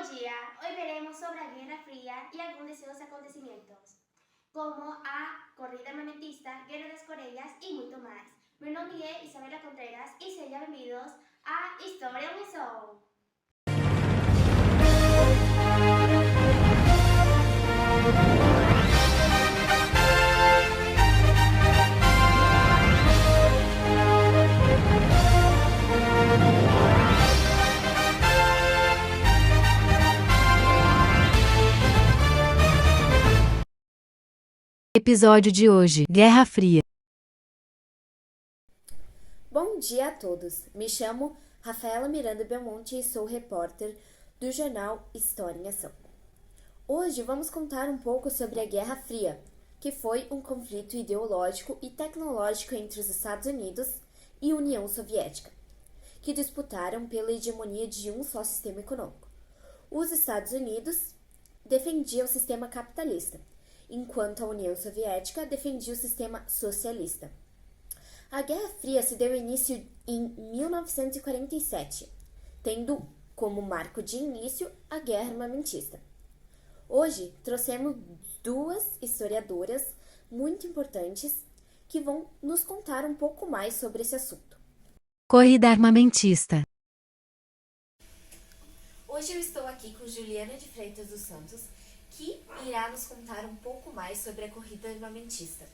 Bom dia! Hoy veremos sobre la Guerra Fría y algunos de sus acontecimientos, como a corrida armamentista, Guerra das Coreias y mucho más. Mi nombre es Isabela Contreras y sean bienvenidos a Historia Unição. Episódio de hoje: Guerra Fria. Bom dia a todos. Me chamo Rafaela Miranda Belmonte e sou repórter do jornal História em Ação. Hoje vamos contar um pouco sobre a Guerra Fria, que foi um conflito ideológico e tecnológico entre os Estados Unidos e a União Soviética, que disputaram pela hegemonia de um só sistema econômico. Os Estados Unidos defendiam o sistema capitalista, enquanto a União Soviética defendia o sistema socialista. A Guerra Fria se deu início em 1947, tendo como marco de início a Guerra Armamentista. Hoje trouxemos duas historiadoras muito importantes que vão nos contar um pouco mais sobre esse assunto. Corrida armamentista. Hoje eu estou aqui com Juliana de Freitas dos Santos, que irá nos contar um pouco mais sobre a corrida armamentista.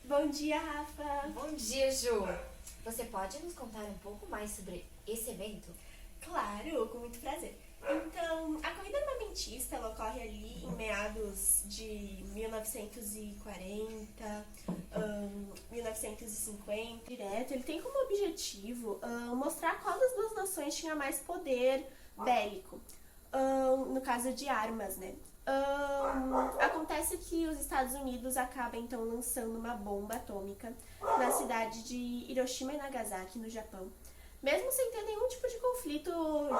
Bom dia, Rafa! Bom dia, Ju! Você pode nos contar um pouco mais sobre esse evento? Claro, com muito prazer. Então, a corrida armamentista ela ocorre ali em meados de 1940, 1950. Direto, ele tem como objetivo mostrar qual das duas nações tinha mais poder bélico, no caso de armas, né? Acontece que os Estados Unidos acabam então lançando uma bomba atômica na cidade de Hiroshima e Nagasaki, no Japão, mesmo sem ter nenhum tipo de conflito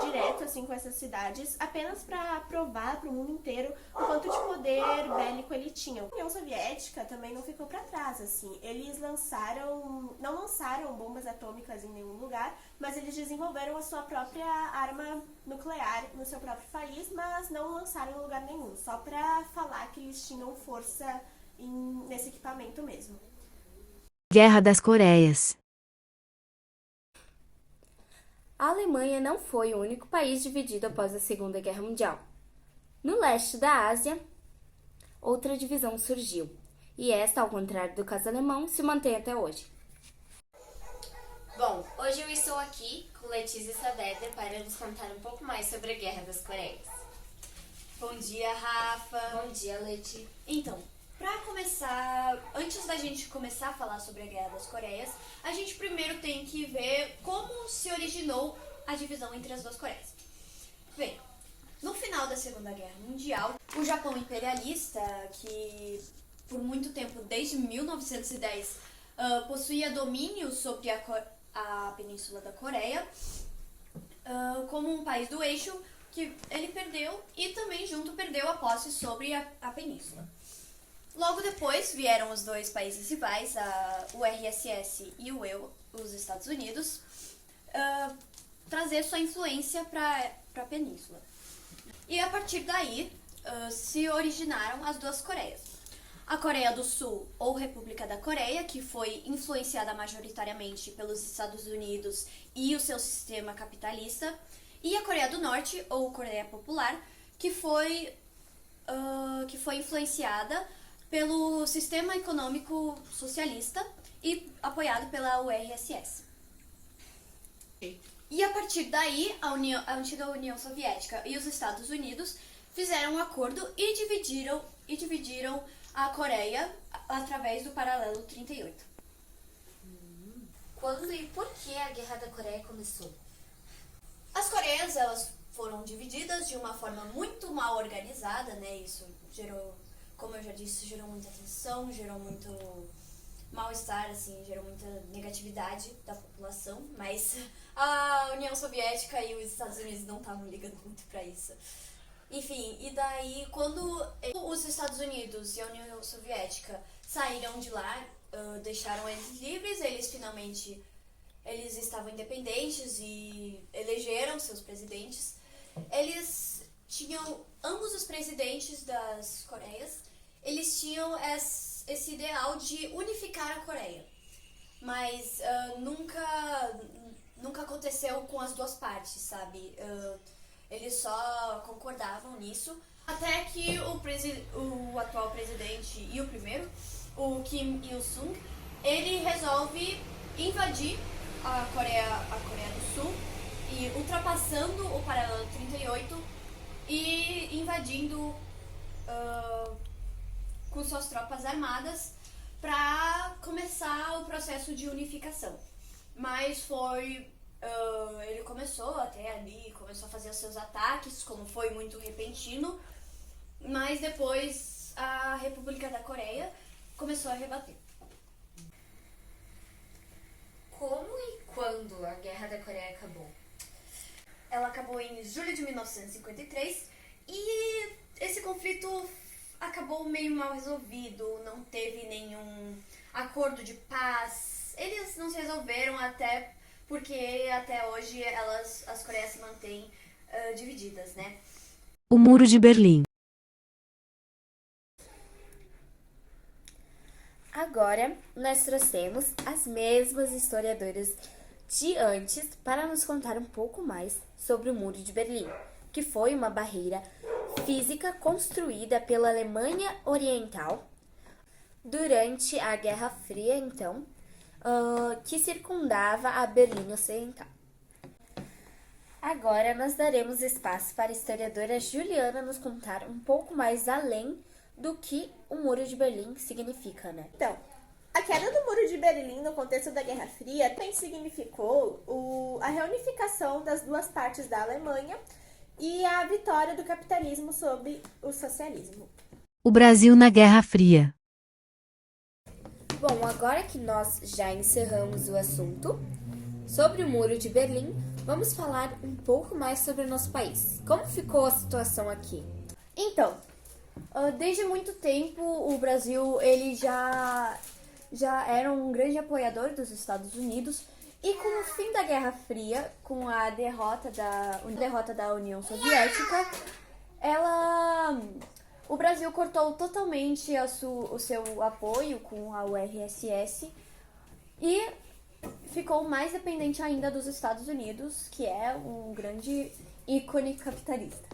direto assim com essas cidades, apenas para provar para o mundo inteiro o quanto de poder bélico ele tinha. A União Soviética também não ficou para trás, assim. Eles não lançaram bombas atômicas em nenhum lugar, mas eles desenvolveram a sua própria arma nuclear no seu próprio país, mas não lançaram em lugar nenhum, só para falar que eles tinham força nesse equipamento mesmo. Guerra das Coreias. A Alemanha não foi o único país dividido após a Segunda Guerra Mundial. No leste da Ásia, outra divisão surgiu, e esta, ao contrário do caso alemão, se mantém até hoje. Bom, hoje eu estou aqui com Letícia Saavedra para nos contar um pouco mais sobre a Guerra das Coreias. Bom dia, Rafa. Bom dia, Leti. Então, para começar, antes da gente começar a falar sobre a Guerra das Coreias, a gente primeiro tem que ver como se originou a divisão entre as duas Coreias. Bem, no final da Segunda Guerra Mundial, o Japão imperialista, que por muito tempo, desde 1910, possuía domínio sobre a Península da Coreia, como um país do eixo, que ele perdeu e também junto perdeu a posse sobre a península. Logo depois vieram os dois países rivais, o URSS e os Estados Unidos, trazer sua influência para a península. E a partir daí se originaram as duas Coreias. A Coreia do Sul, ou República da Coreia, que foi influenciada majoritariamente pelos Estados Unidos e o seu sistema capitalista, e a Coreia do Norte, ou Coreia Popular, que foi influenciada pelo sistema econômico socialista e apoiado pela URSS. E a partir daí, a antiga União Soviética e os Estados Unidos fizeram um acordo e dividiram a Coreia através do Paralelo 38. Quando e por que a Guerra da Coreia começou? As Coreias, elas foram divididas de uma forma muito mal organizada, né? Isso gerou, como eu já disse, gerou muita tensão, gerou muito mal-estar, assim, gerou muita negatividade da população, mas a União Soviética e os Estados Unidos não estavam ligando muito pra isso. Enfim, e daí quando os Estados Unidos e a União Soviética saíram de lá, deixaram eles livres, eles estavam independentes e elegeram seus presidentes, eles tinham, ambos os presidentes das Coreias, eles tinham esse ideal de unificar a Coreia. Mas nunca aconteceu com as duas partes, sabe? Eles só concordavam nisso. Até que o atual presidente e o primeiro, o Kim Il-sung, ele resolve invadir a Coreia do Sul e ultrapassando o paralelo 38 e invadindo com suas tropas armadas para começar o processo de unificação. Mas ele começou até ali, começou a fazer os seus ataques, como foi muito repentino, mas depois a República da Coreia começou a rebater. Como e quando a Guerra da Coreia acabou? Ela acabou em julho de 1953 e esse conflito acabou meio mal resolvido, não teve nenhum acordo de paz. Eles não se resolveram até porque até hoje as Coreias se mantêm divididas, né? O Muro de Berlim. Agora, nós trouxemos as mesmas historiadoras de antes para nos contar um pouco mais sobre o Muro de Berlim, que foi uma barreira física construída pela Alemanha Oriental durante a Guerra Fria, então, que circundava a Berlim Ocidental. Agora, nós daremos espaço para a historiadora Juliana nos contar um pouco mais além do que o Muro de Berlim significa, né? Então, a queda do Muro de Berlim no contexto da Guerra Fria também significou a reunificação das duas partes da Alemanha e a vitória do capitalismo sobre o socialismo. O Brasil na Guerra Fria. Bom, agora que nós já encerramos o assunto sobre o Muro de Berlim, vamos falar um pouco mais sobre o nosso país. Como ficou a situação aqui? Então, desde muito tempo o Brasil ele já era um grande apoiador dos Estados Unidos e com o fim da Guerra Fria, com a derrota da União Soviética, o Brasil cortou totalmente o seu apoio com a URSS e ficou mais dependente ainda dos Estados Unidos, que é um grande ícone capitalista.